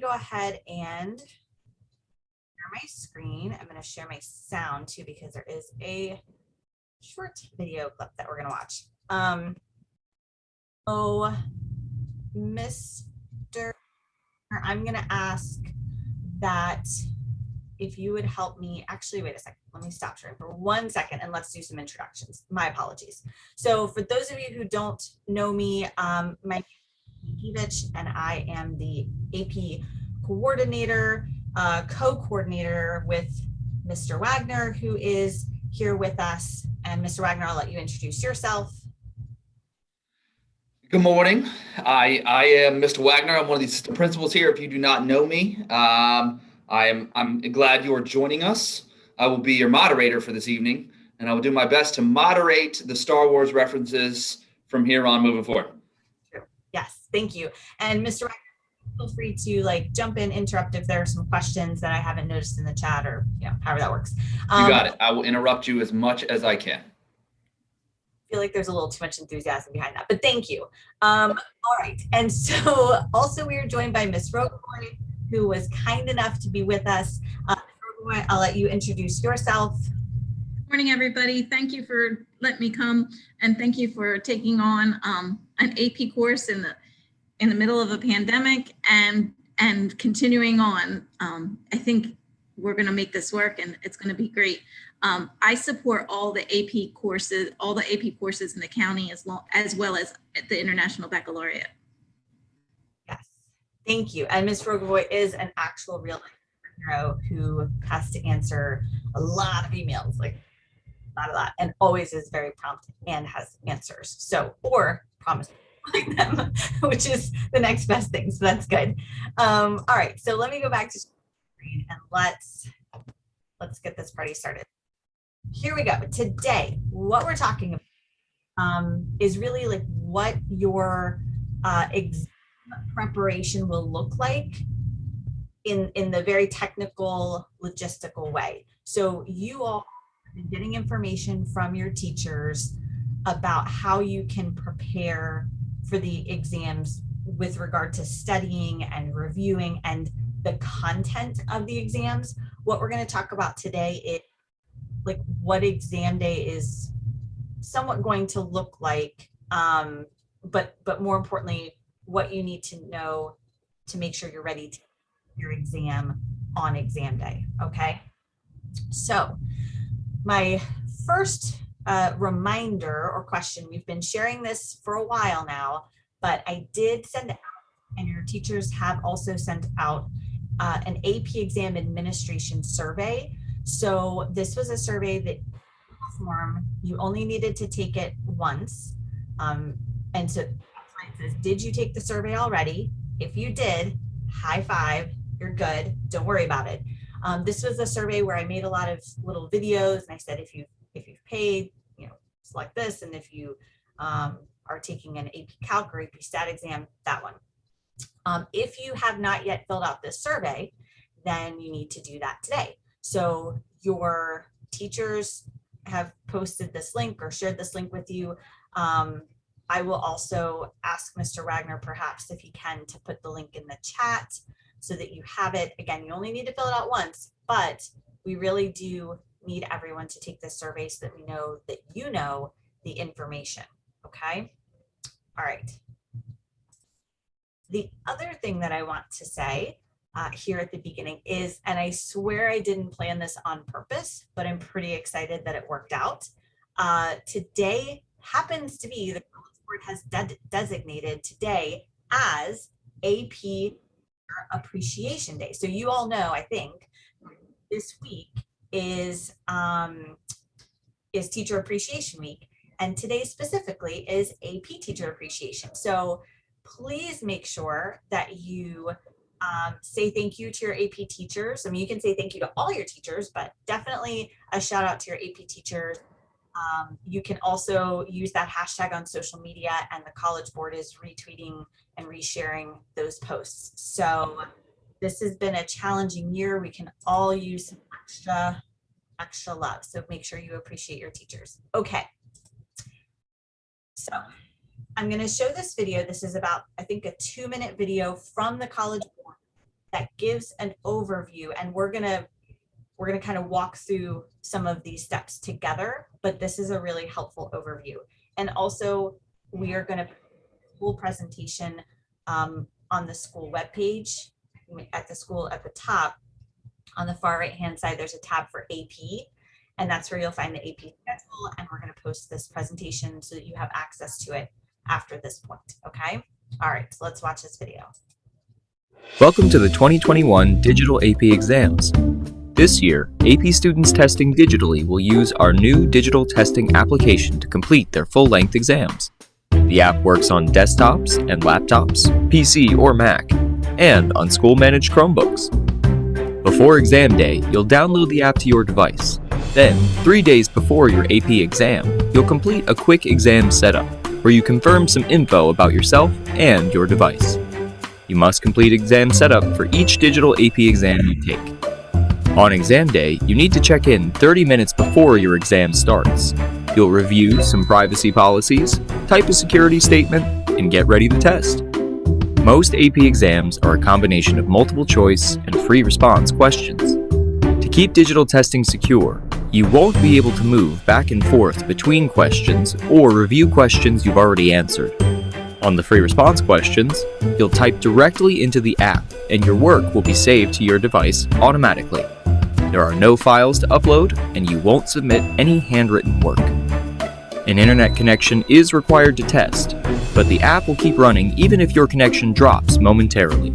Go ahead and share my screen. I'm going to share my sound too because there is a short video clip that we're going to watch. Mr. I'm going to ask that if you would help me, actually, wait a second, let me stop sharing for 1 second and let's do some introductions. My apologies. So for those of you who don't know me, my name is and I am the AP coordinator, co-coordinator with Mr. Wagner, who is here with us. And Mr. Wagner, I'll let you introduce yourself. Good morning. I am Mr. Wagner. I'm one of the assistant principals here. If you do not know me, I'm glad you are joining us. I will be your moderator for this evening, and I will do my best to moderate the Star Wars references from here on moving forward. Yes, thank you. And Mr. Wagner, feel free to jump in, interrupt if there are some questions that I haven't noticed in the chat or however that works. You got it. I will interrupt you as much as I can. I feel like there's a little too much enthusiasm behind that, but thank you. All right, and so also we are joined by Ms. Rogovoy, who was kind enough to be with us. Rogovoy, I'll let you introduce yourself. Good morning, everybody. Thank you for letting me come, and thank you for taking on an AP course in the middle of a pandemic and continuing on. I think we're going to make this work, and it's going to be great. I support all the AP courses in the county, as well as the International Baccalaureate. Yes, thank you. And Ms. Rogovoy is an actual real hero who has to answer a lot of emails, like not a lot, and always is very prompt and has answers. So, or promise them, which is the next best thing. So that's good. All right, so let me go back to screen and let's get this party started. Here we go. Today, what we're talking about is really like what your exam preparation will look like in the very technical, logistical way. So you all have been getting information from your teachers about how you can prepare for the exams with regard to studying and reviewing and the content of the exams. What we're going to talk about today is like what exam day is somewhat going to look like, but more importantly, what you need to know to make sure you're ready to your exam on exam day, okay? So my first reminder or question, we've been sharing this for a while now, but I did send out, and your teachers have also sent out an AP exam administration survey. So this was a survey that you only needed to take it once. And so it says, did you take the survey already? If you did, high five, you're good, don't worry about it. This was a survey where I made a lot of little videos and I said, if you've paid, select this. And if you are taking an AP Calc or AP Stat exam, that one. If you have not yet filled out this survey, then you need to do that today. So your teachers have posted this link or shared this link with you. I will also ask Mr. Wagner perhaps if he can to put the link in the chat so that you have it. Again, you only need to fill it out once, but we really do need everyone to take this survey so that we know that you know the information, okay? All right. The other thing that I want to say here at the beginning is, and I swear I didn't plan this on purpose, but I'm pretty excited that it worked out. Today happens to be, the College Board has designated today as AP Appreciation Day. So you all know, I think, this week is Teacher Appreciation Week, and today specifically is AP Teacher Appreciation. So please make sure that you say thank you to your AP teachers. I mean, you can say thank you to all your teachers, but definitely a shout out to your AP teachers. You can also use that hashtag on social media, and the College Board is retweeting and resharing those posts. So this has been a challenging year. We can all use some extra love. So make sure you appreciate your teachers. Okay. So I'm going to show this video. This is about, I think, a 2-minute video from the College Board that gives an overview, and we're gonna kind of walk through some of these steps together, but this is a really helpful overview. And also, we are going to full presentation on the school webpage. At the school at the top, on the far right hand side, there's a tab for AP, and that's where you'll find the AP schedule. And we're going to post this presentation so that you have access to it after this point. Okay. All right. So let's watch this video. Welcome to the 2021 Digital AP Exams. This year, AP students testing digitally will use our new digital testing application to complete their full-length exams. The app works on desktops and laptops, PC or Mac, and on school-managed Chromebooks. Before exam day, you'll download the app to your device. Then, 3 days before your AP exam, you'll complete a quick exam setup where you confirm some info about yourself and your device. You must complete exam setup for each digital AP exam you take. On exam day, you need to check in 30 minutes before your exam starts. You'll review some privacy policies, type a security statement, and get ready to test. Most AP exams are a combination of multiple choice and free response questions. To keep digital testing secure, you won't be able to move back and forth between questions or review questions you've already answered. On the free response questions, you'll type directly into the app and your work will be saved to your device automatically. There are no files to upload and you won't submit any handwritten work. An internet connection is required to test, but the app will keep running even if your connection drops momentarily.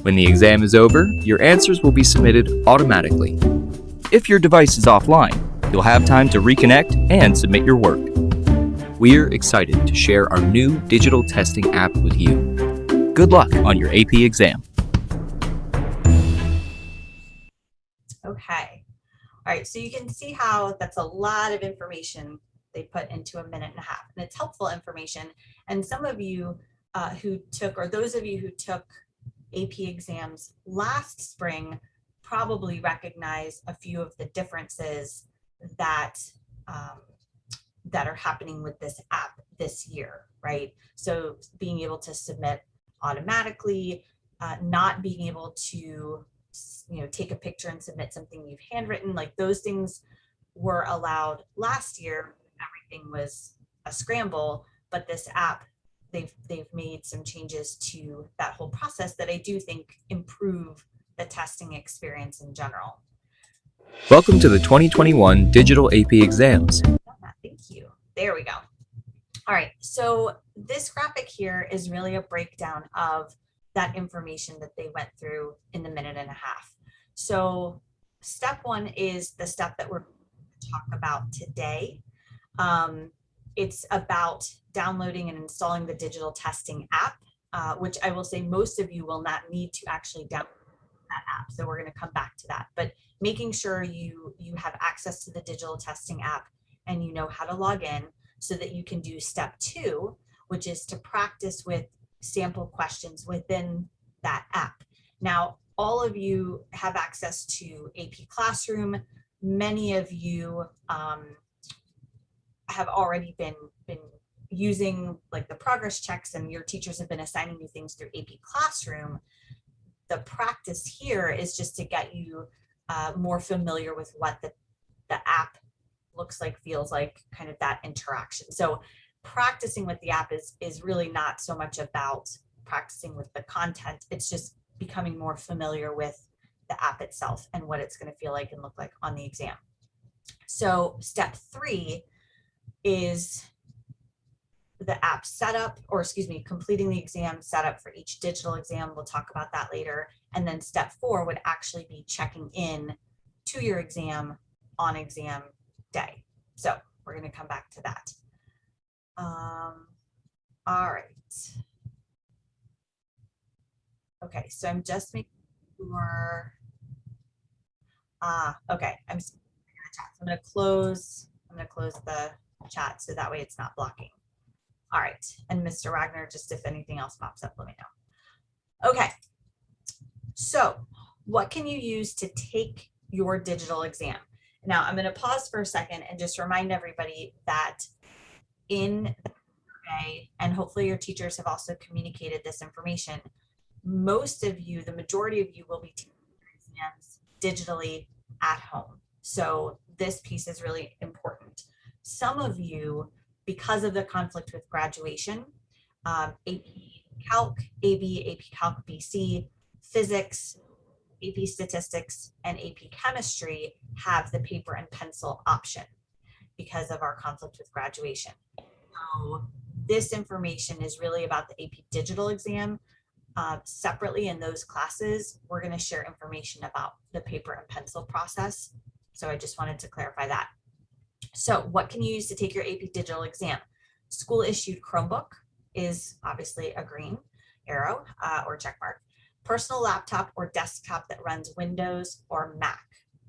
When the exam is over, your answers will be submitted automatically. If your device is offline, you'll have time to reconnect and submit your work. We're excited to share our new digital testing app with you. Good luck on your AP exam. Okay. All right. So you can see how that's a lot of information they put into a minute and a half, and it's helpful information. And some of you who took, or those of you who took AP exams last spring probably recognize a few of the differences that that are happening with this app this year, right? So being able to submit automatically, not being able to take a picture and submit something you've handwritten, like those things were allowed last year. Everything was a scramble, but this app, they've made some changes to that whole process that I do think improve the testing experience in general. Welcome to the 2021 Digital AP Exams. Thank you. There we go. All right, so this graphic here is really a breakdown of that information that they went through in the minute and a half. So step one is the step that we're going to talk about today. It's about downloading and installing the digital testing app, which I will say most of you will not need to actually download that app. So we're going to come back to that, but making sure you have access to the digital testing app and you know how to log in so that you can do step two, which is to practice with sample questions within that app. Now, all of you have access to AP Classroom. Many of you have already been using like the progress checks, and your teachers have been assigning you things through AP Classroom. The practice here is just to get you more familiar with what the app looks like, feels like, kind of that interaction. So practicing with the app is really not so much about practicing with the content. It's just becoming more familiar with the app itself and what it's going to feel like and look like on the exam. So step three is the app setup, or excuse me, completing the exam setup for each digital exam. We'll talk about that later. And then step four would actually be checking in to your exam on exam day. So we're going to come back to that. All right. Okay, so I'm just making sure. Okay, I'm going to close the chat so that way it's not blocking. All right, and Mr. Wagner, just if anything else pops up, let me know. Okay, so what can you use to take your digital exam? Now, I'm going to pause for a second and just remind everybody that in the survey, and hopefully your teachers have also communicated this information, most of you, the majority of you will be taking your exams digitally at home. So this piece is really important. Some of you, because of the conflict with graduation, AP Calc AB, AP Calc BC, Physics, AP Statistics, and AP Chemistry have the paper and pencil option because of our conflict with graduation. So this information is really about the AP Digital exam. Separately in those classes, we're going to share information about the paper and pencil process. So I just wanted to clarify that. So what can you use to take your AP Digital exam? School issued Chromebook is obviously a green arrow or check mark. Personal laptop or desktop that runs Windows or Mac,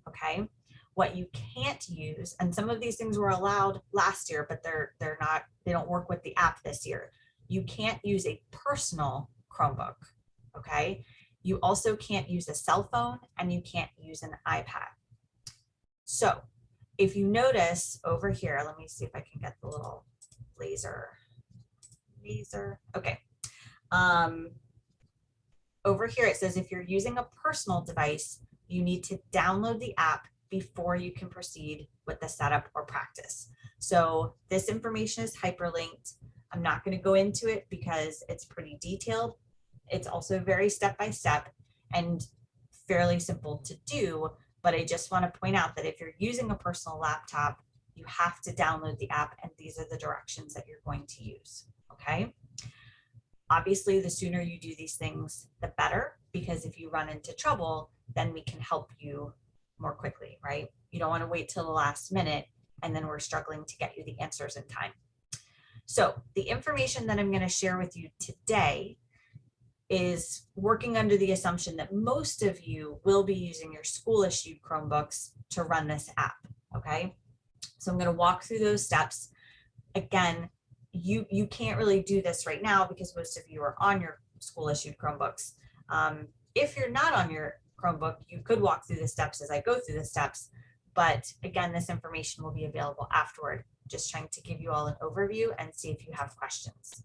okay? What you can't use, and some of these things were allowed last year, but they don't work with the app this year. You can't use a personal Chromebook, okay? You also can't use a cell phone and you can't use an iPad. So if you notice over here, let me see if I can get the little laser, okay. Over here, it says if you're using a personal device, you need to download the app before you can proceed with the setup or practice. So this information is hyperlinked. I'm not going to go into it because it's pretty detailed. It's also very step-by-step and fairly simple to do, but I just want to point out that if you're using a personal laptop, you have to download the app, and these are the directions that you're going to use, okay? Obviously, the sooner you do these things, the better, because if you run into trouble, then we can help you more quickly, right? You don't want to wait till the last minute and then we're struggling to get you the answers in time. So the information that I'm going to share with you today is working under the assumption that most of you will be using your school issued Chromebooks to run this app, okay? So I'm going to walk through those steps. Again, you can't really do this right now because most of you are on your school issued Chromebooks. If you're not on your Chromebook, you could walk through the steps as I go through the steps, but again, this information will be available afterward. Just trying to give you all an overview and see if you have questions.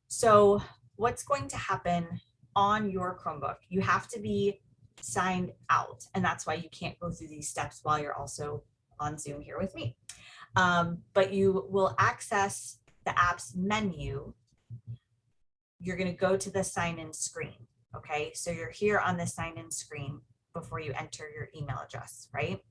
So what's going to happen on your Chromebook? You have to be signed out, and that's why you can't go through these steps while you're also on Zoom here with me. But you will access the app's menu. You're going to go to the sign-in screen. Okay, so you're here on the sign-in screen before you enter your email address, right?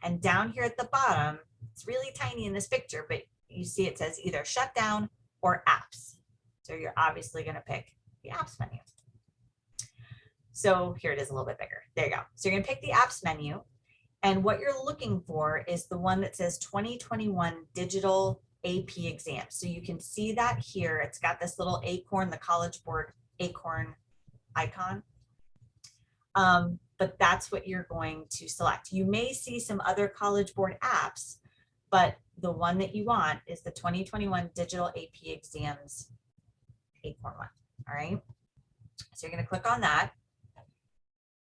And down here at the bottom, it's really tiny in this picture, but you see it says either shutdown or apps. So you're obviously going to pick the apps menu. So here it is a little bit bigger. There you go. So you're going to pick the apps menu. And what you're looking for is the one that says 2021 Digital AP Exam. So you can see that here. It's got this little acorn, the College Board acorn icon. But that's what you're going to select. You may see some other College Board apps, but the one that you want is the 2021 Digital AP Exams acorn one. All right. So you're going to click on that.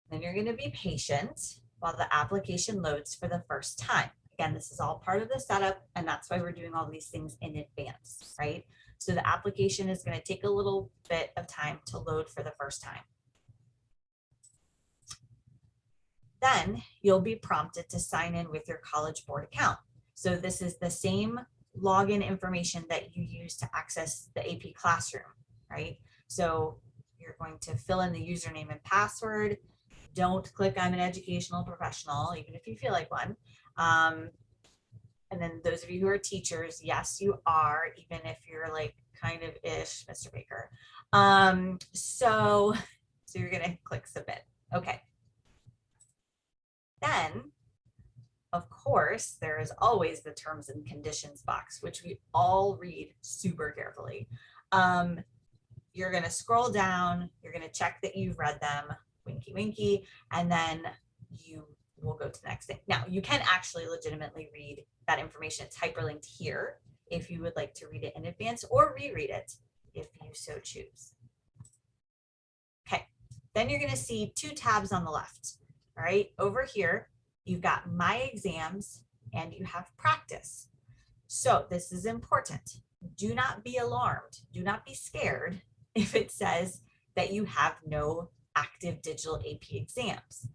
Then you're going to be patient while the application loads for the first time. Again, this is all part of the setup, and that's why we're doing all these things in advance, right? So the application is going to take a little bit of time to load for the first time. Then you'll be prompted to sign in with your College Board account. So this is the same login information that you use to access the AP Classroom, right? So you're going to fill in the username and password. Don't click I'm an educational professional, even if you feel like one. And then those of you who are teachers, yes, you are, even if you're like kind of ish, Mr. Baker. So you're gonna click submit. Okay. Then, of course, there is always the terms and conditions box, which we all read super carefully. You're gonna scroll down, you're gonna check that you've read them, winky, winky, and then you will go to the next thing. Now, you can actually legitimately read that information. It's hyperlinked here if you would like to read it in advance or reread it if you so choose. Okay, then you're going to see two tabs on the left. All right, over here, you've got My Exams and you have Practice. So this is important. Do not be alarmed. Do not be scared if it says that you have no active digital AP exams.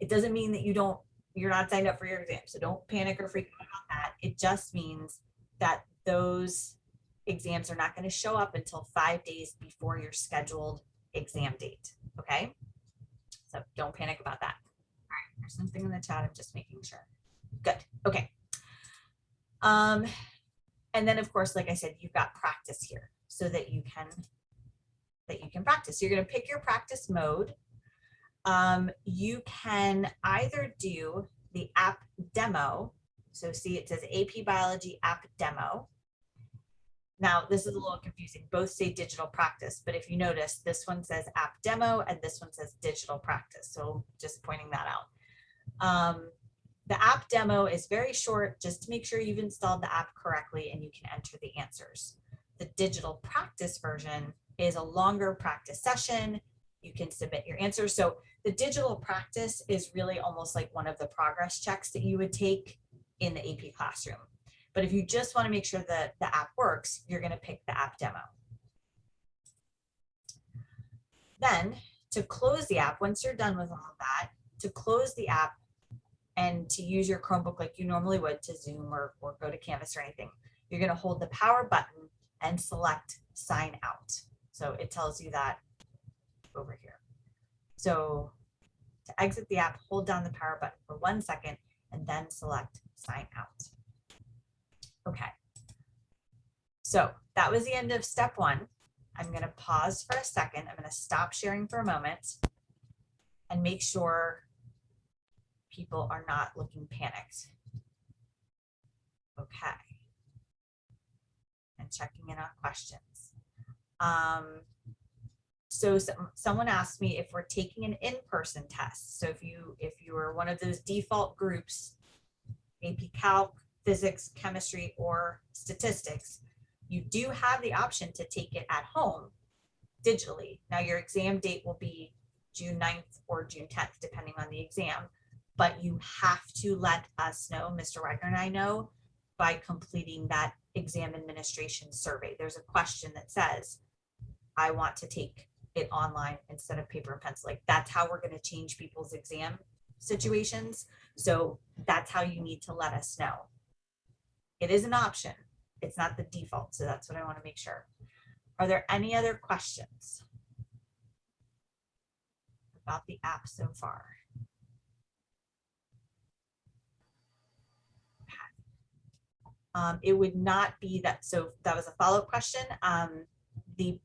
It doesn't mean that you're not signed up for your exam, so don't panic or freak out about that. It just means that those exams are not going to show up until 5 days before your scheduled exam date. Okay, so don't panic about that. All right, there's something in the chat. I'm just making sure. Good. Okay. And then of course, like I said, you've got practice here so that you can practice. You're going to pick your practice mode. You can either do the app demo. So see, it says AP Biology app demo. Now, this is a little confusing. Both say digital practice, but if you notice, this one says app demo and this one says digital practice. So just pointing that out. The app demo is very short, just to make sure you've installed the app correctly and you can enter the answers. The digital practice version is a longer practice session. You can submit your answers. So the digital practice is really almost like one of the progress checks that you would take in the AP classroom. But if you just want to make sure that the app works, you're going to pick the app demo. Then to close the app, once you're done with all of that, to close the app and to use your Chromebook like you normally would to Zoom or go to Canvas or anything, you're going to hold the power button and select sign out. So it tells you that over here. So to exit the app, hold down the power button for 1 second and then select sign out. Okay. So that was the end of step 1. I'm going to pause for a second. I'm going to stop sharing for a moment and make sure people are not looking panicked. Okay. And checking in on questions. So someone asked me if we're taking an in-person test. So if you are one of those default groups, AP Calc, Physics, Chemistry, or Statistics, you do have the option to take it at home digitally. Now your exam date will be June 9th or June 10th, depending on the exam, but you have to let us know, Mr. Wagner and I know, by completing that exam administration survey. There's a question that says, I want to take it online instead of paper and pencil. Like that's how we're going to change people's exam situations. So that's how you need to let us know. It is an option. It's not the default. So that's what I want to make sure. Are there any other questions about the app so far? It would not be that. So that was a follow-up question. The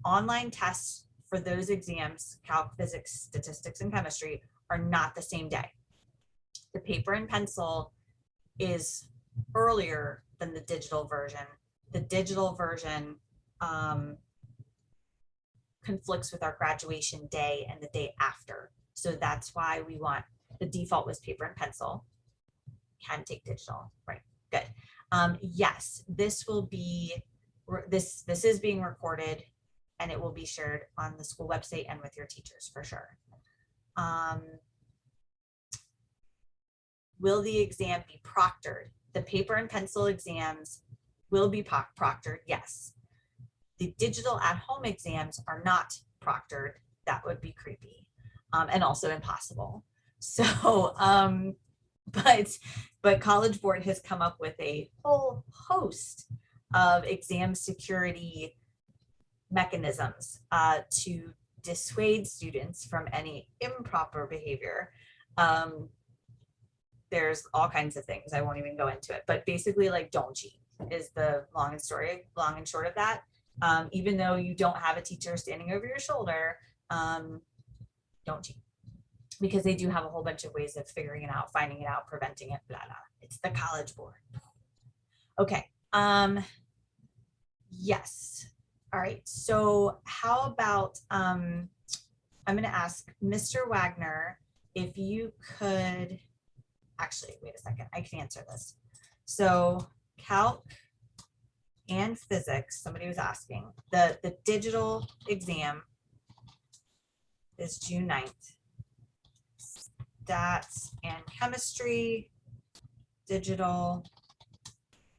online tests for those exams, Calc, Physics, Statistics, and Chemistry, are not the same day. The paper and pencil is earlier than the digital version. The digital version conflicts with our graduation day and the day after. So that's why we want, the default was paper and pencil. Can take digital, right? Good. Yes, this will be, this is being recorded and it will be shared on the school website and with your teachers for sure. Will the exam be proctored? The paper and pencil exams will be proctored, yes. The digital at-home exams are not proctored. That would be creepy and also impossible. So, but College Board has come up with a whole host of exam security mechanisms to dissuade students from any improper behavior. There's all kinds of things. I won't even go into it, but basically like don't cheat is the long and short of that. Even though you don't have a teacher standing over your shoulder, don't cheat, because they do have a whole bunch of ways of figuring it out, finding it out, preventing it, blah, blah. It's the College Board. Okay. Yes. All right. So how about, I'm going to ask Mr. Wagner if you could, actually, wait a second, I can answer this. So Calc and Physics, somebody was asking, the digital exam is June 9th. Stats and Chemistry digital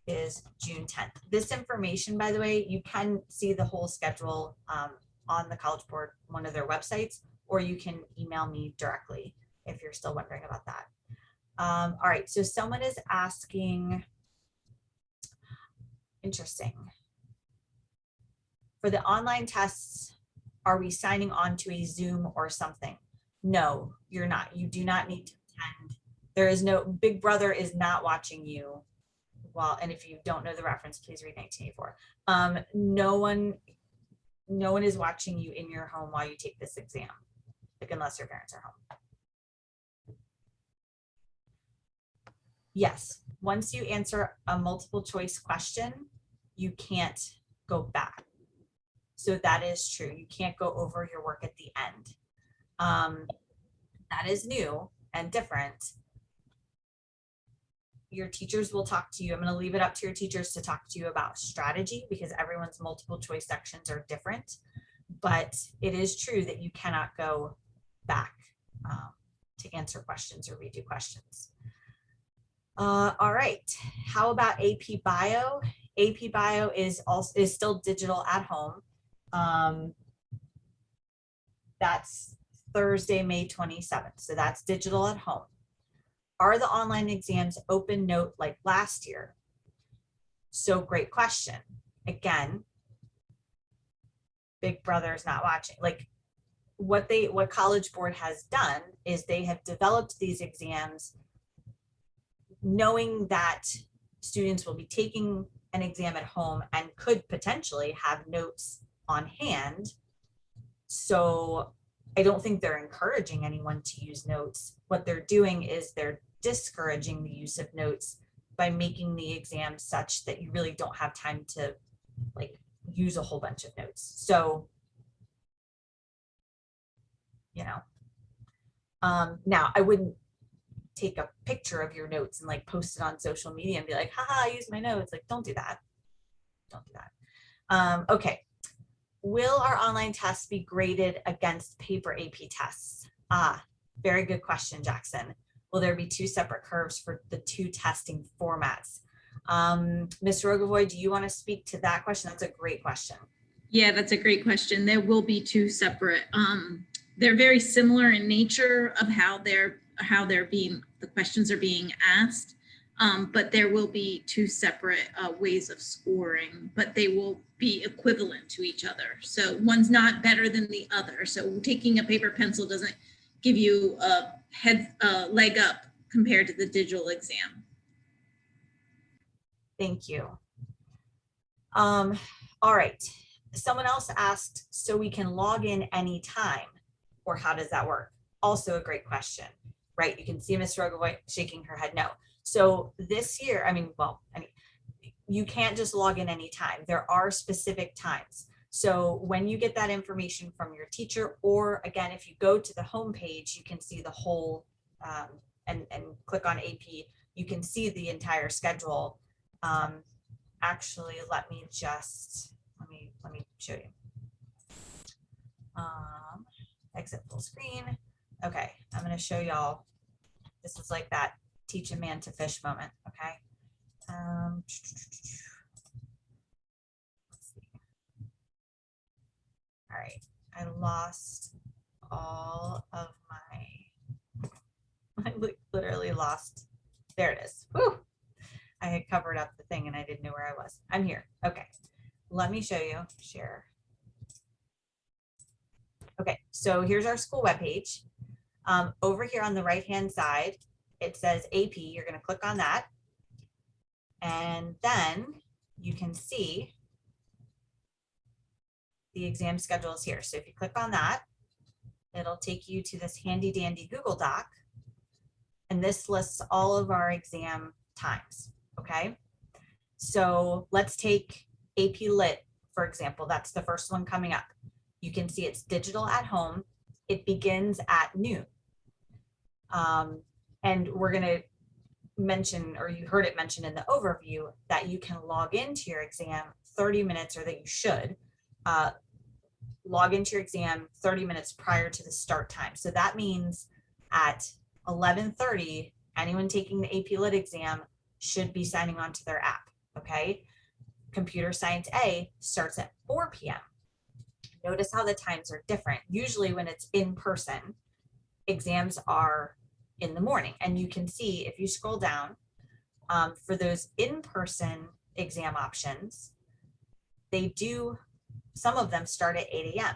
is June 10th. This information, by the way, you can see the whole schedule on the College Board, one of their websites, or you can email me directly if you're still wondering about that. All right, so someone is asking, interesting. For the online tests, are we signing on to a Zoom or something? No, you're not. You do not need to attend. There is no, Big Brother is not watching you. Well, and if you don't know the reference, please read 1984. No one is watching you in your home while you take this exam, like unless your parents are home. Yes, once you answer a multiple choice question, you can't go back. So that is true. You can't go over your work at the end. That is new and different. Your teachers will talk to you. I'm going to leave it up to your teachers to talk to you about strategy because everyone's multiple choice sections are different. But it is true that you cannot go back to answer questions or redo questions. All right. How about AP Bio? AP Bio is still digital at home. That's Thursday, May 27th. So that's digital at home. Are the online exams open note like last year? So great question. Again, Big Brother is not watching. Like what College Board has done is they have developed these exams knowing that students will be taking an exam at home and could potentially have notes on hand. So I don't think they're encouraging anyone to use notes. What they're doing is they're discouraging the use of notes by making the exam such that you really don't have time to like use a whole bunch of notes. So, you know, now I wouldn't take a picture of your notes and like post it on social media and be like, haha, I use my notes. Like, don't do that. Don't do that. Okay. Will our online tests be graded against paper AP tests? Very good question, Jackson. Will there be two separate curves for the two testing formats? Ms. Rogovoy, do you want to speak to that question? That's a great question. Yeah, that's a great question. There will be two separate. They're very similar in nature of how the questions are being asked, but there will be two separate ways of scoring, but they will be equivalent to each other. So one's not better than the other. So taking a paper pencil doesn't give you a leg up compared to the digital exam. Thank you. All right. Someone else asked, so we can log in anytime, or how does that work? Also a great question, right? You can see Ms. Rogovoy shaking her head no. So this year, you can't just log in anytime. There are specific times. So when you get that information from your teacher, or again, if you go to the home page, you can see the whole, and click on AP, you can see the entire schedule. Actually, let me show you. Exit full screen. Okay, I'm going to show y'all. This is like that teach a man to fish moment. Okay. Let's see. All right, I lost all of I literally lost. There it is. Woo! I had covered up the thing and I didn't know where I was. I'm here. Okay, let me show you. Share. Okay, so here's our school webpage. Over here on the right-hand side, it says AP. You're going to click on that. And then you can see the exam schedule is here. So if you click on that, it'll take you to this handy dandy Google Doc. And this lists all of our exam times. Okay. So let's take AP Lit, for example. That's the first one coming up. You can see it's digital at home. It begins at noon. And we're going to mention, or you heard it mentioned in the overview, that you can log into your exam 30 minutes, or that you should log into your exam 30 minutes prior to the start time. So that means at 11:30, anyone taking the AP Lit exam should be signing on to their app. Okay. Computer Science A starts at 4 p.m. Notice how the times are different. Usually when it's in person, exams are in the morning. And you can see if you scroll down for those in-person exam options, some of them start at 8 a.m.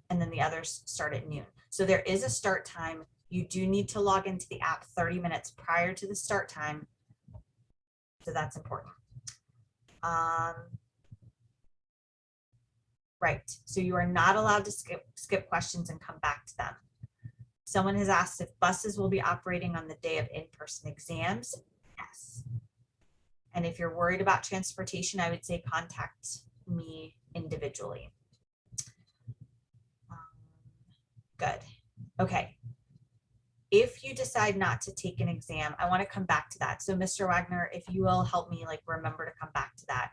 and then the others start at noon. So there is a start time. You do need to log into the app 30 minutes prior to the start time. So that's important. Right, so you are not allowed to skip questions and come back to them. Someone has asked if buses will be operating on the day of in-person exams. Yes. And if you're worried about transportation, I would say contact me individually. Good. Okay. If you decide not to take an exam, I want to come back to that. So Mr. Wagner, if you will help me remember to come back to that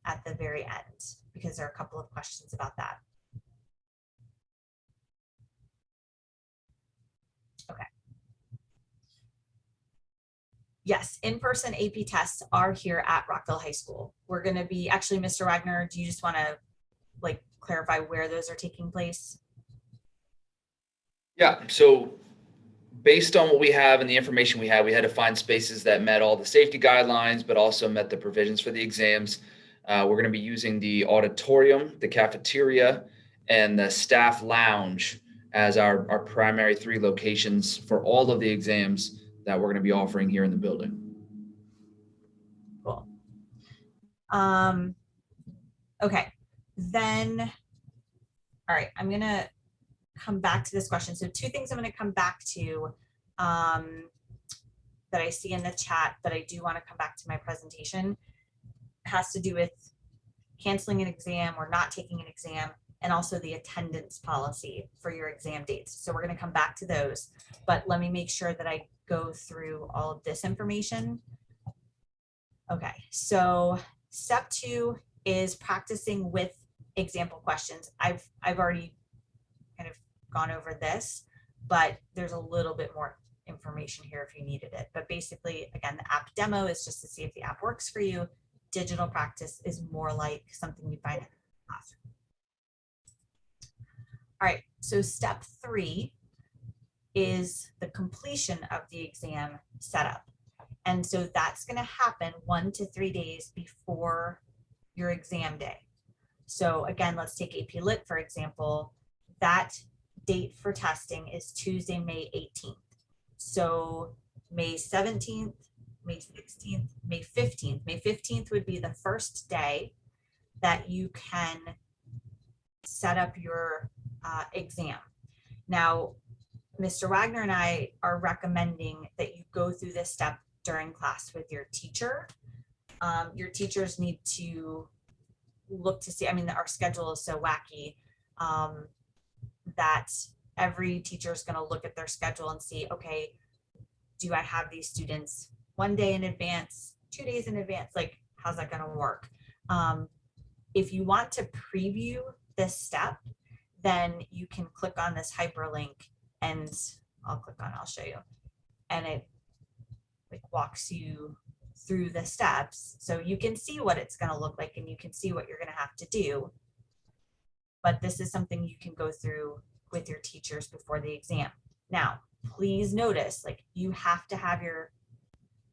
at the very end, because there are a couple of questions about that. Okay. Yes, in-person AP tests are here at Rockville High School. We're going to be, actually, Mr. Wagner, do you just want to clarify where those are taking place? Yeah, so based on what we have and the information we had to find spaces that met all the safety guidelines, but also met the provisions for the exams. We're going to be using the auditorium, the cafeteria, and the staff lounge as our primary 3 locations for all of the exams that we're going to be offering here in the building. Cool. Okay, then, all right, I'm going to come back to this question. So 2 things I'm going to come back to that I see in the chat that I do want to come back to my presentation. It has to do with canceling an exam or not taking an exam, and also the attendance policy for your exam dates. So we're going to come back to those, but let me make sure that I go through all of this information. Okay, so step 2 is practicing with example questions. I've already kind of gone over this, but there's a little bit more information here if you needed it. But basically, again, the app demo is just to see if the app works for you. Digital practice is more like something you find in the classroom. All right, so step 3 is the completion of the exam setup. And so that's going to happen 1 to 3 days before your exam day. So again, let's take AP Lit, for example. That date for testing is Tuesday, May 18th. So May 17th, May 16th, May 15th. May 15th would be the first day that you can set up your exam. Now, Mr. Wagner and I are recommending that you go through this step during class with your teacher. Your teachers need to look to see, I mean, our schedule is so wacky that every teacher is going to look at their schedule and see, okay, do I have these students 1 day in advance, 2 days in advance? How's that going to work? If you want to preview this step, then you can click on this hyperlink, and I'll show you. And it walks you through the steps. So you can see what it's going to look like, and you can see what you're going to have to do. But this is something you can go through with your teachers before the exam. Now, please notice, you have to have your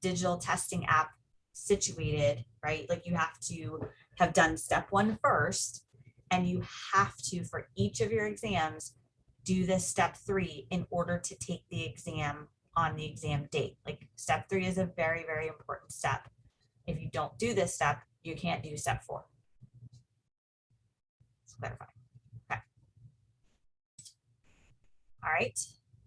digital testing app situated, right? You have to have done step 1 first, and you have to, for each of your exams, do this step 3 in order to take the exam on the exam date. Step 3 is a very, very important step. If you don't do this step, you can't do step 4. Let's clarify. Okay. All right.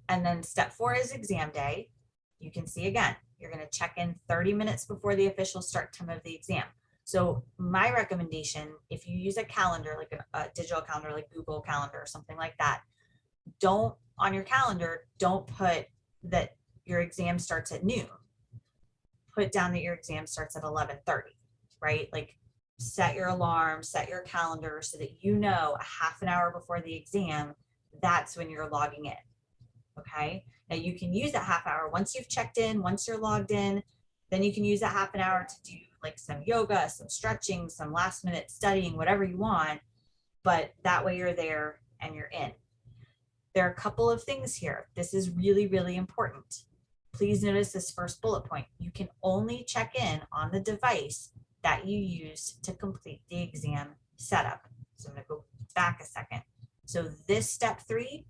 And then step 4 is exam day. You can see again, you're going to check in 30 minutes before the official start time of the exam. So my recommendation, if you use a calendar, a digital calendar, like Google Calendar or something like that, on your calendar, don't put that your exam starts at noon. Put down that your exam starts at 11:30, right? Set your alarm, set your calendar so that you know a half an hour before the exam, that's when you're logging in, okay? Now you can use that half hour once you've checked in, once you're logged in, then you can use that half an hour to do some yoga, some stretching, some last minute studying, whatever you want. but that way you're there and you're in. There are a couple of things here. This is really, really important. Please notice this first bullet point. You can only check in on the device that you use to complete the exam setup. So I'm going to go back a second. So this step 3,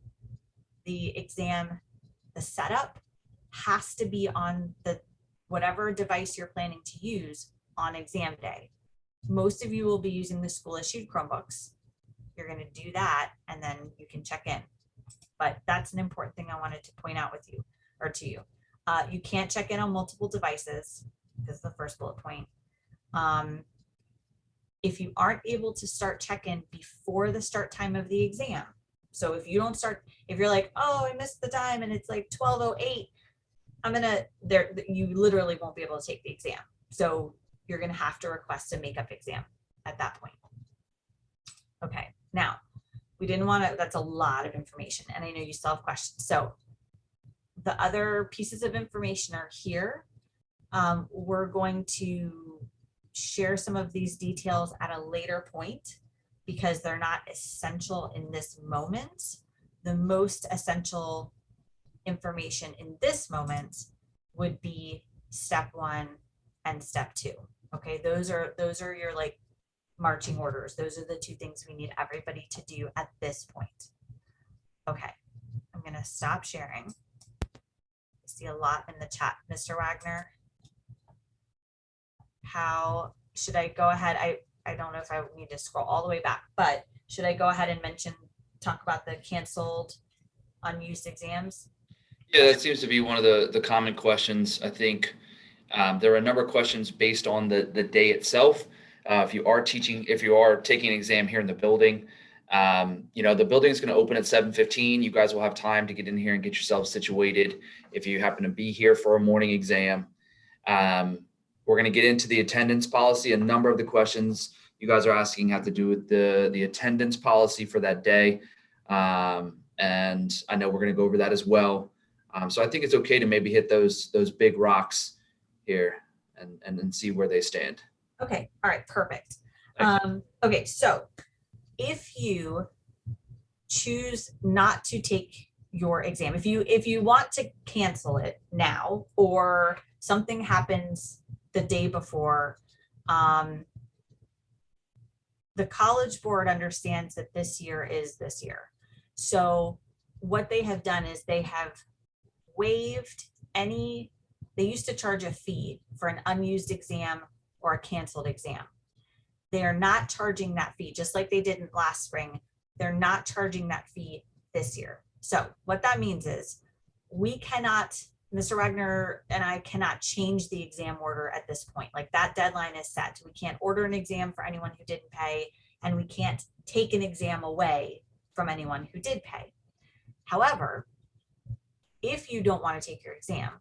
the exam, the setup, has to be on the whatever device you're planning to use on exam day. Most of you will be using the school issued Chromebooks. You're going to do that and then you can check in. But that's an important thing I wanted to point out with you or to you. You can't check in on multiple devices. This is the first bullet point. If you aren't able to start check-in before the start time of the exam, so if you don't start, if you're like, oh, I missed the time and it's like 12:08, you literally won't be able to take the exam. So you're going to have to request a makeup exam at that point. Okay, now we didn't want to, that's a lot of information and I know you still have questions. So the other pieces of information are here. We're going to share some of these details at a later point because they're not essential in this moment. The most essential information in this moment would be step 1 and step 2. Okay, those are your like marching orders. Those are the 2 things we need everybody to do at this point. Okay, I'm gonna stop sharing. I see a lot in the chat, Mr. Wagner. How should I go ahead? I don't know if I need to scroll all the way back, but should I go ahead and talk about the canceled unused exams? Yeah, that seems to be one of the common questions. I think there are a number of questions based on the day itself. If you are taking an exam here in the building, the building is going to open at 7:15. You guys will have time to get in here and get yourselves situated. If you happen to be here for a morning exam, we're going to get into the attendance policy. A number of the questions you guys are asking have to do with the attendance policy for that day. And I know we're going to go over that as well. So I think it's okay to maybe hit those big rocks here and see where they stand. Okay. All right. Perfect. Okay. So if you choose not to take your exam, if you want to cancel it now or something happens the day before, the College Board understands that this year is this year. So what they have done is they have waived they used to charge a fee for an unused exam or a canceled exam. They are not charging that fee, just like they didn't last spring. They're not charging that fee this year. So what that means is Mr. Wagner and I cannot change the exam order at this point. Like that deadline is set. We can't order an exam for anyone who didn't pay, and we can't take an exam away from anyone who did pay. However, if you don't want to take your exam,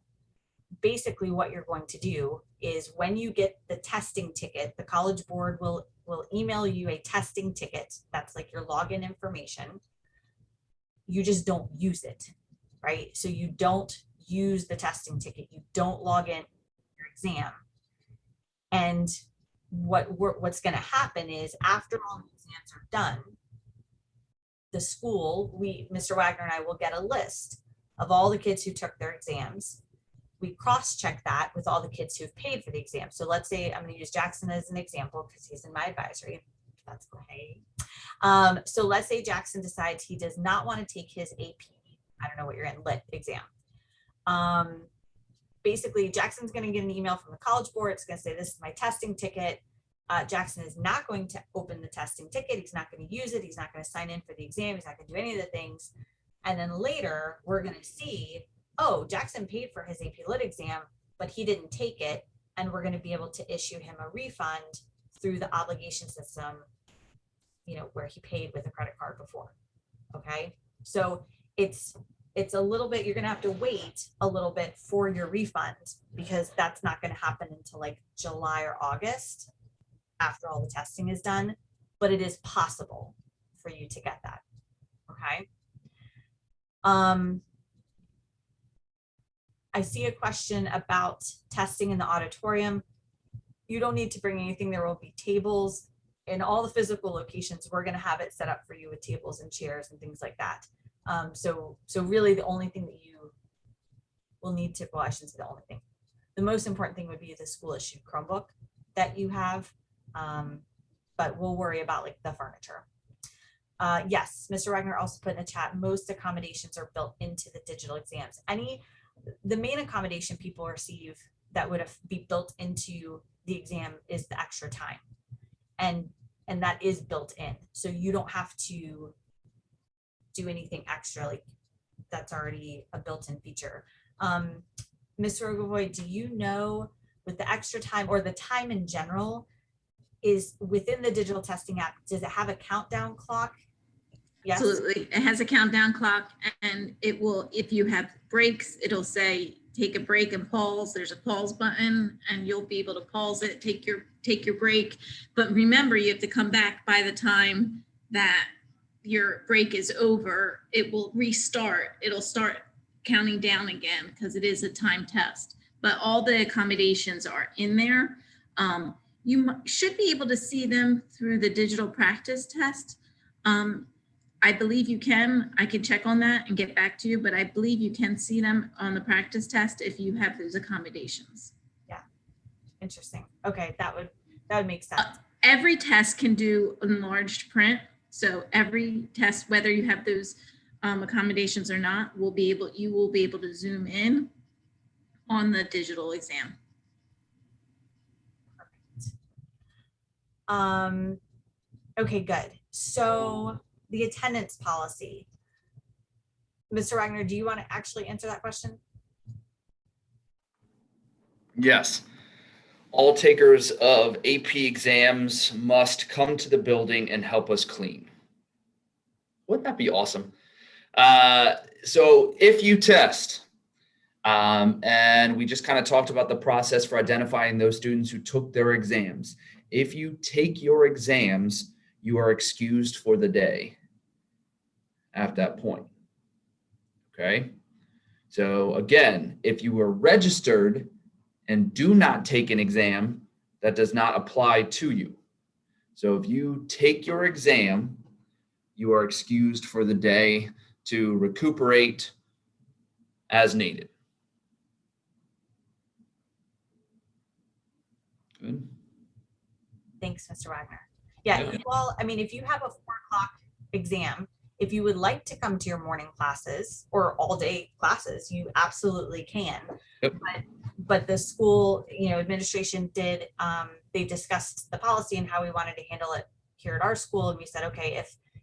basically what you're going to do is when you get the testing ticket, the College Board will email you a testing ticket. That's like your login information. You just don't use it, right? So you don't use the testing ticket. You don't log in your exam. And what's going to happen is after all the exams are done, the school, Mr. Wagner and I will get a list of all the kids who took their exams. We cross-check that with all the kids who've paid for the exam. So let's say I'm going to use Jackson as an example because he's in my advisory. That's great. So let's say Jackson decides he does not want to take his AP, I don't know what you're in, lit exam. Basically, Jackson's going to get an email from the College Board. It's going to say, this is my testing ticket. Jackson is not going to open the testing ticket. He's not going to use it. He's not going to sign in for the exam. He's not going to do any of the things. And then later, we're going to see, oh, Jackson paid for his AP Lit exam, but he didn't take it. And we're going to be able to issue him a refund through the obligation system, where he paid with a credit card before. Okay. So it's a little bit, you're going to have to wait a little bit for your refund because that's not going to happen until like July or August after all the testing is done, but it is possible for you to get that. Okay. I see a question about testing in the auditorium. You don't need to bring anything. There will be tables in all the physical locations, we're going to have it set up for you with tables and chairs and things like that. So really the only thing that you will need to, well, I shouldn't say the only thing. The most important thing would be the school issued Chromebook that you have. But we'll worry about like the furniture. Yes, Mr. Wagner also put in the chat, most accommodations are built into the digital exams. The main accommodation people receive that would be built into the exam is the extra time. And that is built in. So you don't have to do anything extra, like that's already a built-in feature. Ms. Rogovoy, do you know with the extra time or the time in general is within the digital testing app, does it have a countdown clock? Yes. Absolutely. It has a countdown clock, and it will, if you have breaks, it'll say take a break and pause. There's a pause button and you'll be able to pause it, take your break. But remember, you have to come back by the time that your break is over. It will restart. It'll start counting down again because it is a time test. But all the accommodations are in there. You should be able to see them through the digital practice test. I believe you can. I can check on that and get back to you, but I believe you can see them on the practice test if you have those accommodations. Yeah, interesting. Okay, that would make sense. Every test can do enlarged print, so every test, whether you have those accommodations or not, you will be able to zoom in on the digital exam. Okay, good. So the attendance policy. Mr. Wagner, do you want to actually answer that question? Yes. All takers of AP exams must come to the building and help us clean. Wouldn't that be awesome? So if you test, and we just kind of talked about the process for identifying those students who took their exams. If you take your exams, you are excused for the day at that point. Okay. So again, if you were registered and do not take an exam, that does not apply to you. So if you take your exam, you are excused for the day to recuperate as needed. Good. Thanks, Mr. Wagner. Yeah, Yeah. you all, I mean, if you have a 4 o'clock exam, if you would like to come to your morning classes or all day classes, you absolutely can. Yep. But the school, administration did, they discussed the policy and how we wanted to handle it here at our school. And we said, okay,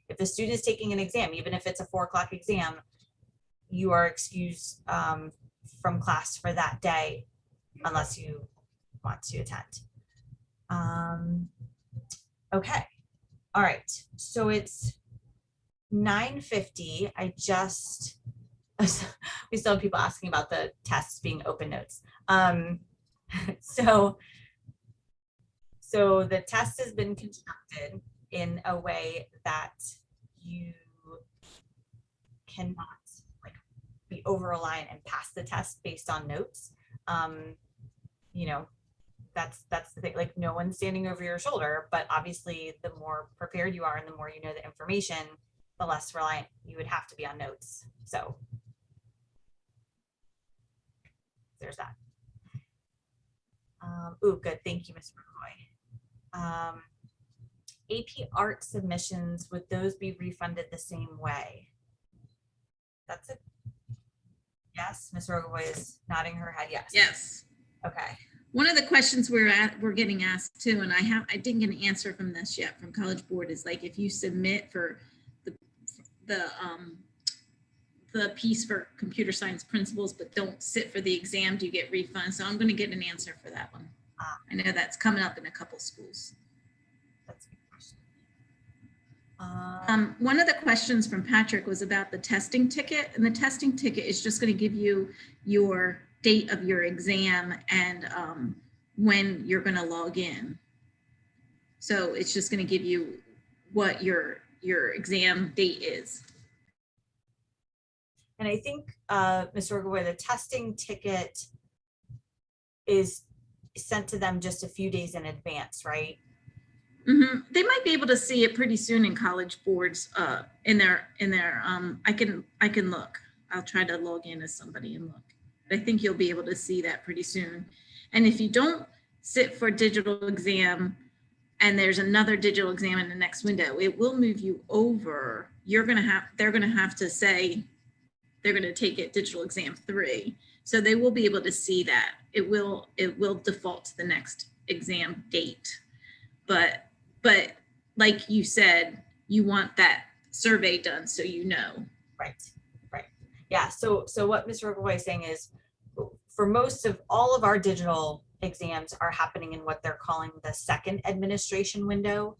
if the student is taking an exam, even if it's a 4 o'clock exam, you are excused from class for that day unless you want to attend. Okay. All right. So it's 9:50. We still have people asking about the tests being open notes. So the test has been constructed in a way that you cannot be over reliant and pass the test based on notes. That's the thing, like no one's standing over your shoulder, but obviously the more prepared you are and the more you know the information, the less reliant you would have to be on notes. So there's that. Good. Thank you, Ms. McCoy. AP art submissions, would those be refunded the same way? That's it. Yes, Ms. Rogovoy is nodding her head. Yes. Yes. Okay. One of the questions we're getting asked too, and I didn't get an answer from this yet from College Board, is like if you submit for the piece for computer science principles but don't sit for the exam, do you get refunds? So I'm going to get an answer for that one. I know that's coming up in a couple schools. That's a good question. One of the questions from Patrick was about the testing ticket, and the testing ticket is just going to give you your date of your exam and when you're going to log in. So it's just going to give you what your exam date is. And I think, Mr. Rogovoy, the testing ticket is sent to them just a few days in advance, right? They might be able to see it pretty soon in College Board's in their I can look. I'll try to log in as somebody and look. I think you'll be able to see that pretty soon. And if you don't sit for digital exam and there's another digital exam in the next window, it will move you over. They're going to have to say they're going to take it digital exam 3. So they will be able to see that. It will default to the next exam date. But like you said, you want that survey done so you know. Right. Yeah. So what Ms. Rogovoy is saying is, for most of all of our digital exams are happening in what they're calling the second administration window.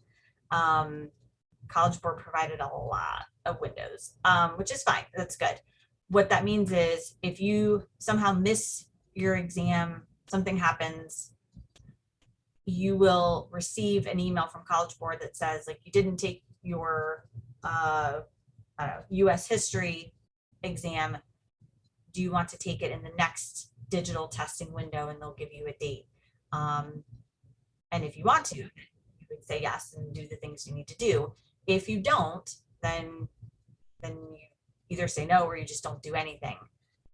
College Board provided a lot of windows, which is fine. That's good. What that means is if you somehow miss your exam, something happens, you will receive an email from College Board that says, like, you didn't take your US history exam. Do you want to take it in the next digital testing window? And they'll give you a date. And if you want to, you would say yes and do the things you need to do. If you don't, then you either say no or you just don't do anything.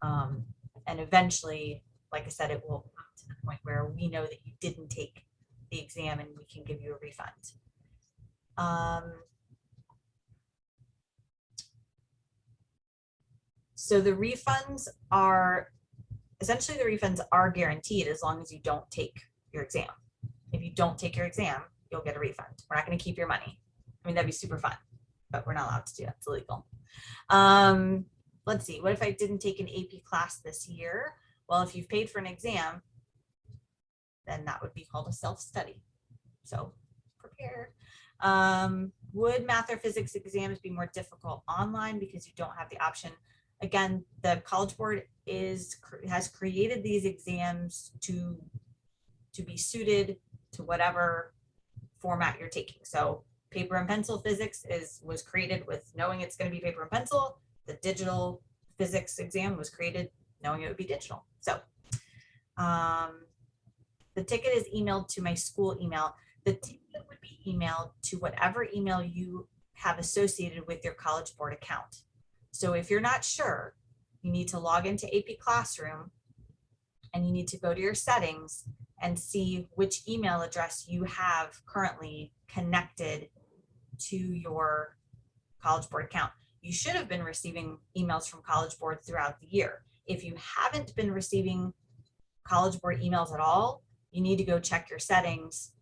And eventually, like I said, it will come to the point where we know that you didn't take the exam and we can give you a refund. So the refunds are guaranteed as long as you don't take your exam. If you don't take your exam, you'll get a refund. We're not going to keep your money. I mean, that'd be super fun, but we're not allowed to do that. It's illegal. Let's see. What if I didn't take an AP class this year? Well, if you've paid for an exam, then that would be called a self-study. So prepare. Would math or physics exams be more difficult online because you don't have the option? Again, the College Board has created these exams to be suited to whatever format you're taking. So paper and pencil physics was created with knowing it's going to be paper and pencil. The digital physics exam was created knowing it would be digital. So the ticket is emailed to my school email. The ticket would be emailed to whatever email you have associated with your College Board account. So if you're not sure, you need to log into AP Classroom and you need to go to your settings and see which email address you have currently connected to your College Board account. You should have been receiving emails from College Board throughout the year. If you haven't been receiving College Board emails at all, you need to go check your settings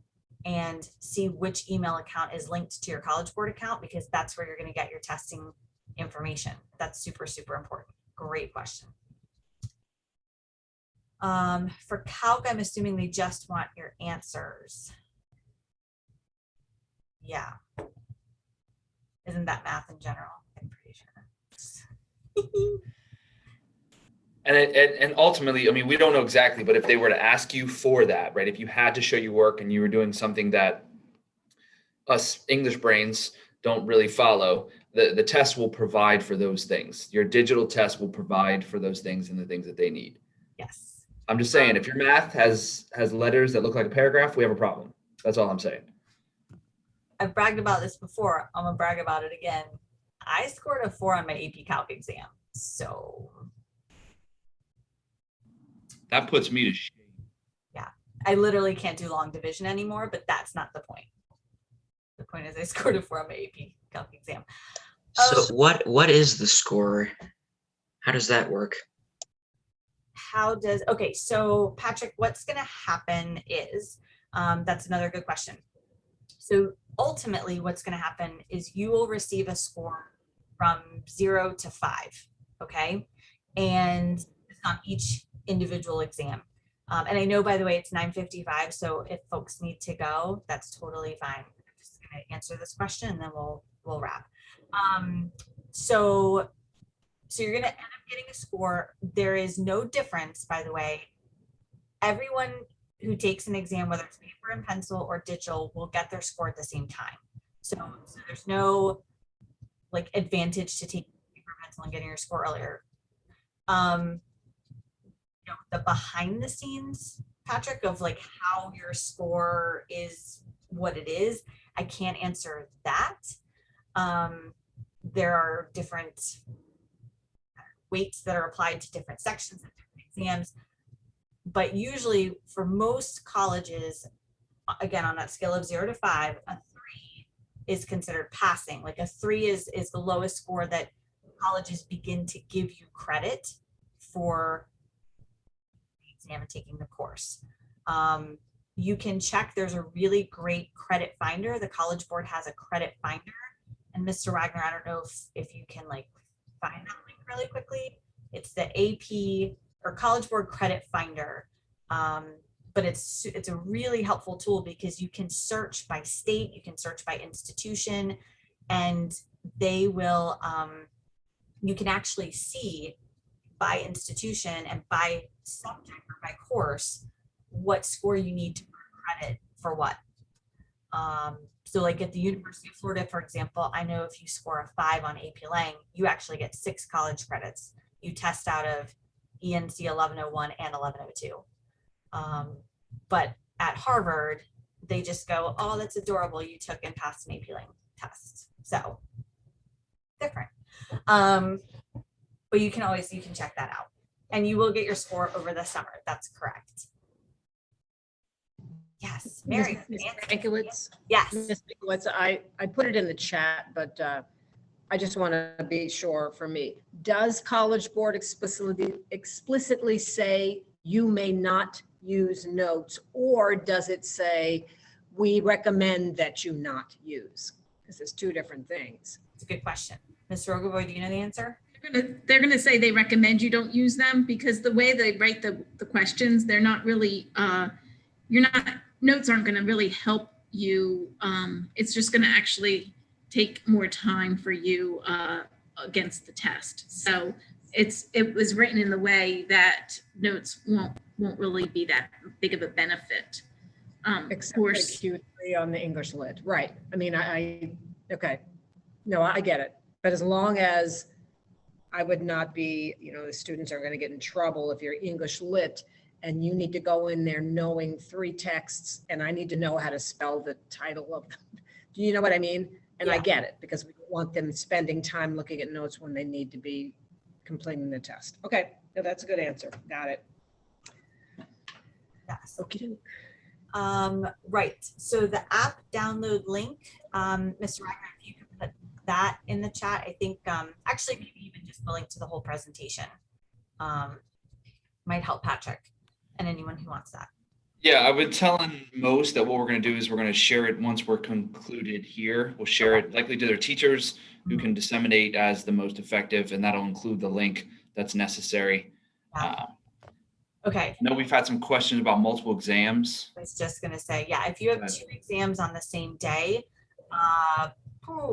and see which email account is linked to your College Board account, because that's where you're going to get your testing information. That's super, super important. Great question. For Calc, I'm assuming they just want your answers. Yeah. Isn't that math in general? I'm pretty sure. And ultimately, I mean, we don't know exactly, but if they were to ask you for that, right? If you had to show your work and you were doing something that us English brains don't really follow, the test will provide for those things. Your digital test will provide for those things and the things that they need. Yes. I'm just saying, if your math has letters that look like a paragraph, we have a problem. That's all I'm saying. I've bragged about this before. I'm gonna brag about it again. I scored a 4 on my AP Calc exam. So That puts me to shame. yeah, I literally can't do long division anymore, but that's not the point. The point is I scored a 4 on my AP Calc exam. So what is the score? How does that work? Okay, so Patrick, what's gonna happen is, that's another good question. So ultimately what's gonna happen is you will receive a score from 0 to 5, okay? And it's on each individual exam. And I know, by the way, it's 9:55, so if folks need to go, that's totally fine. I'm just gonna answer this question and then we'll wrap. So you're gonna end up getting a score. There is no difference, by the way. Everyone who takes an exam, whether it's paper and pencil or digital, will get their score at the same time. So there's no like advantage to taking paper and pencil and getting your score earlier. You know, the behind the scenes, Patrick, of like how your score is what it is. I can't answer that. There are different weights that are applied to different sections of different exams, but usually for most colleges, again, on that scale of 0 to 5, a 3 is considered passing. Like a 3 is the lowest score that colleges begin to give you credit for the exam and taking the course. You can check, there's a really great credit finder. The College Board has a credit finder. And Mr. Wagner, I don't know if you can like find that link really quickly. It's the AP or College Board Credit Finder. But it's a really helpful tool because you can search by state, you can search by institution, and they will, you can actually see by institution and by subject or by course what score you need to earn credit for what. So like at the University of Florida, for example, I know if you score a 5 on AP Lang, you actually get 6 college credits. You test out of ENC 1101 and 1102. But at Harvard, they just go, oh, that's adorable. You took and passed an AP Lang test. So different. But you can check that out. And you will get your score over the summer. That's correct. Yes, Mary. Ms. Mankiewicz? Yes. Ms. Mankiewicz, I put it in the chat, but I just want to be sure for me. Does College Board explicitly say you may not use notes, or does it say we recommend that you not use? Because it's 2 different things. It's a good question. Ms. Rogovoy, do you know the answer? They're gonna say they recommend you don't use them because the way they write the questions, they're not really, notes aren't gonna really help you. It's just gonna actually take more time for you against the test. So it was written in the way that notes won't really be that big of a benefit. Except For for Q3 on the English Lit, right? I mean, okay. No, I get it. But as long as I would not be, the students are going to get in trouble if you're English Lit and you need to go in there knowing 3 texts and I need to know how to spell the title of them. Do you know what I mean? And I Yeah. get it because we don't want them spending time looking at notes when they need to be completing the test. Okay, no, that's a good answer. Got it. Yes. Okay. Right. So the app download link, Mr. Wagner, if you could put that in the chat, I think actually maybe even just the link to the whole presentation might help Patrick and anyone who wants that. Yeah, I've been telling most that what we're going to do is we're going to share it once we're concluded here. We'll share it likely to their teachers who can disseminate as the most effective, and that'll include the link that's necessary. Yeah. Okay. I know we've had some questions about multiple exams. I was just going to say, yeah, if you have 2 exams on the same day,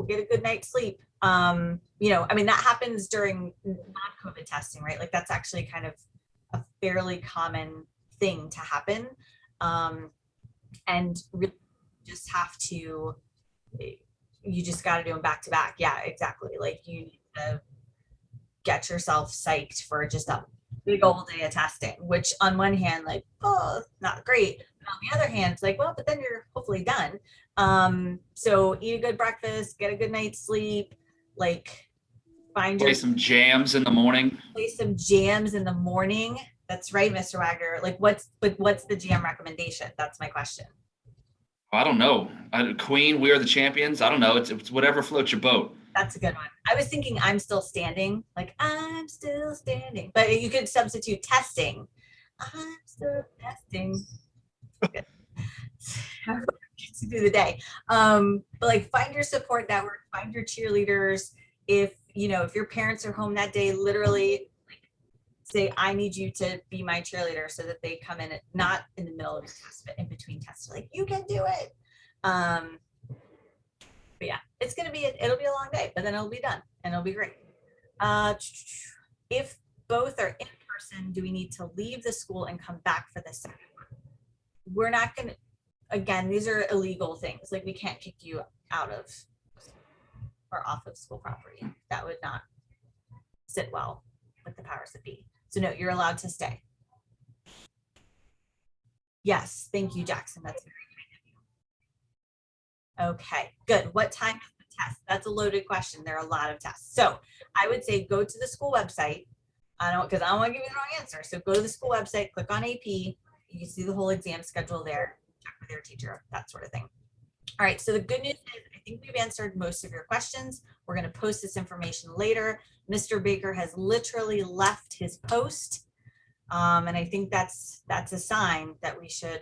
get a good night's sleep. I mean, that happens during non-COVID testing, right? Like that's actually kind of a fairly common thing to happen. And really just have to, you just got to do them back to back. Yeah, exactly. Like you need to get yourself psyched for just a big old day of testing, which on one hand, like, oh, not great. But on the other hand, it's like, well, but then you're hopefully done. So eat a good breakfast, get a good night's sleep, like Play some jams in the morning. play some jams in the morning. That's right, Mr. Wagner. Like what's the jam recommendation? That's my question. I don't know. Queen, we are the champions. I don't know. It's whatever floats your boat. That's a good one. I was thinking I'm still standing, like I'm still standing, but you could substitute testing. I'm still testing. Good. To do the day. But like find your support network, find your cheerleaders. If your parents are home that day, literally like say, I need you to be my cheerleader so that they come in, not in the middle of a test, but in between tests. Like you can do it. But yeah, it'll be a long day, but then it'll be done and it'll be great. If both are in person, do we need to leave the school and come back for the second one? We're not going to, again, these are illegal things. Like we can't kick you out of or off of school property. That would not sit well with the powers that be. So no, you're allowed to stay. Yes, thank you, Jackson. That's very Okay, good. What time is the test? That's a loaded question. There are a lot of tests. So I would say go to the school website. Because I don't want to give you the wrong answer. So go to the school website, click on AP. You can see the whole exam schedule there, check with your teacher, that sort of thing. All right, so the good news is I think we've answered most of your questions. We're going to post this information later. Mr. Baker has literally left his post. And I think that's a sign that we should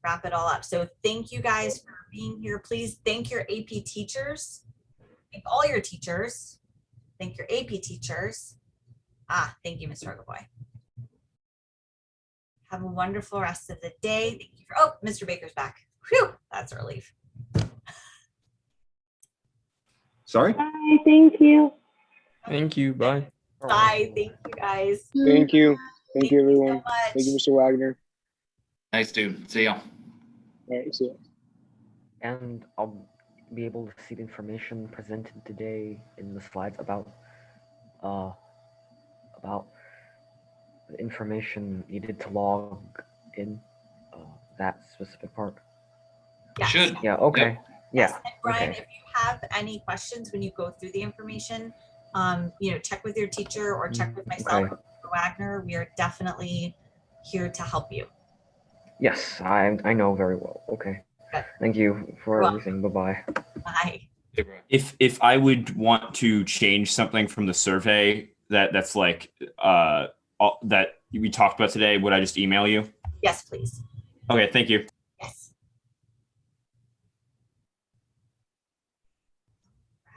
wrap it all up. So thank you guys for being here. Please thank your AP teachers. Thank all your teachers. Thank your AP teachers. Thank you, Mr. Ogaboy. Have a wonderful rest of the day. Thank you for, Mr. Baker's back. Whew, that's a relief. Sorry? Bye, thank you. Thank you. Bye. Bye, thank you guys. Thank you. Thank you everyone. so much. Thank you, Mr. Wagner. Nice, dude. See ya. All right, see ya. And I'll be able to see the information presented today in the slides about the information needed to log in that specific part. Yes. Should. Yeah, okay. Yes. Yeah. And Brian, okay. if you have any questions when you go through the information, check with your teacher or check with myself, Okay. or Mr. Wagner. We are definitely here to help you. Yes, I know very well. Okay. Good. Thank you for You're everything. Bye-bye. Bye. If I would want to change something from the survey that's like that we talked about today, would I just email you? Yes, please. Okay, thank you. Yes.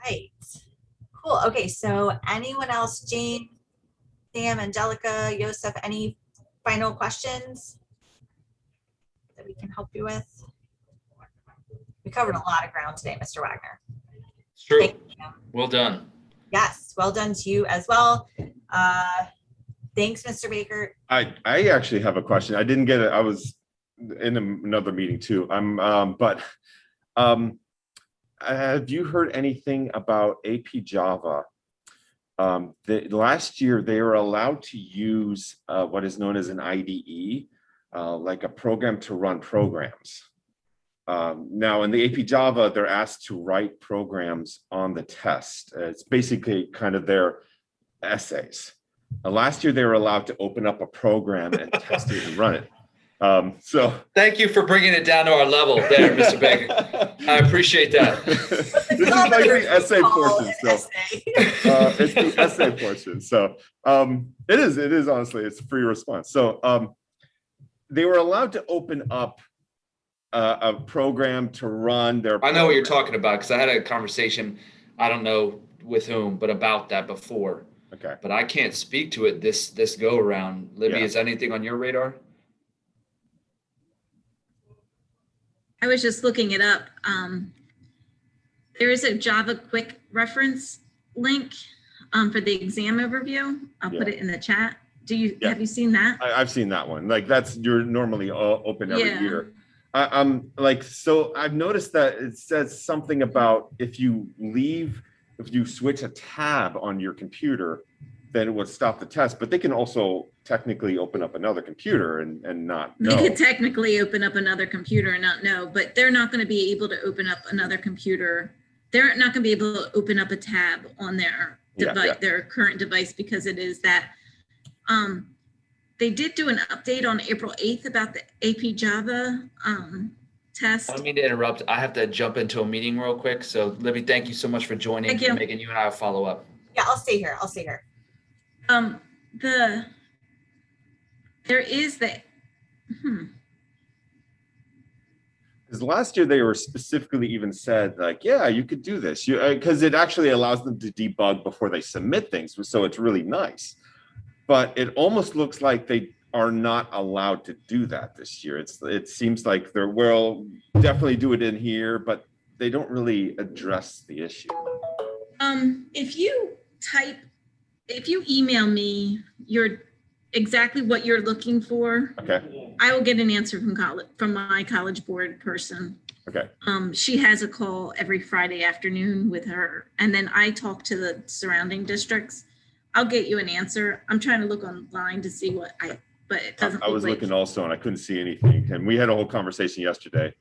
Right. Cool. Okay, so anyone else, Jane, Sam, Angelica, Yosef, any final questions that we can help you with? We covered a lot of ground today, Mr. Wagner. It's true. Thank you. Well done. Yes, well done to you as well. Thanks, Mr. Baker. I actually have a question. I didn't get it. I was in another meeting too. Have you heard anything about AP Java? Last year, they were allowed to use what is known as an IDE, like a program to run programs. Now in the AP Java, they're asked to write programs on the test. It's basically kind of their essays. Last year, they were allowed to open up a program and test it and run it. So thank you for bringing it down to our level there, Mr. Baker. I appreciate that. This is like the essay portion. So it's the essay portion. So it is honestly, it's a free response. So they were allowed to open up a program to run their. I know what you're talking about because I had a conversation, I don't know with whom, but about that before. Okay. But I can't speak to it this go around. Libby, Yeah. is anything on your radar? I was just looking it up. There is a Java quick reference link for the exam overview. I'll put it in the chat. Have you seen that? I've seen that one. Like you're normally open every Yeah. year. So I've noticed that it says something about if you switch a tab on your computer, then it would stop the test. But they can also technically open up another computer and not know. They could technically open up another computer and not know, but they're not going to be able to open up another computer. They're not going to be able to open up a tab on their device, their current device, because it is that. They did do an update on April 8th about the AP Java test. I don't mean to interrupt. I have to jump into a meeting real quick. So Libby, thank you so much for joining. Thank you. Megan, you and I will follow up. Yeah, I'll stay here. There is the, Because last year they were specifically even said like, yeah, you could do this, because it actually allows them to debug before they submit things. So it's really nice. But it almost looks like they are not allowed to do that this year. It seems like we'll definitely do it in here, but they don't really address the issue. if you email me exactly what you're looking for, Okay. I will get an answer from my college board person. Okay. She has a call every Friday afternoon with her, and then I talk to the surrounding districts. I'll get you an answer. I'm trying to look online to see but it doesn't. I was looking also and I couldn't see anything. And we had a whole conversation yesterday.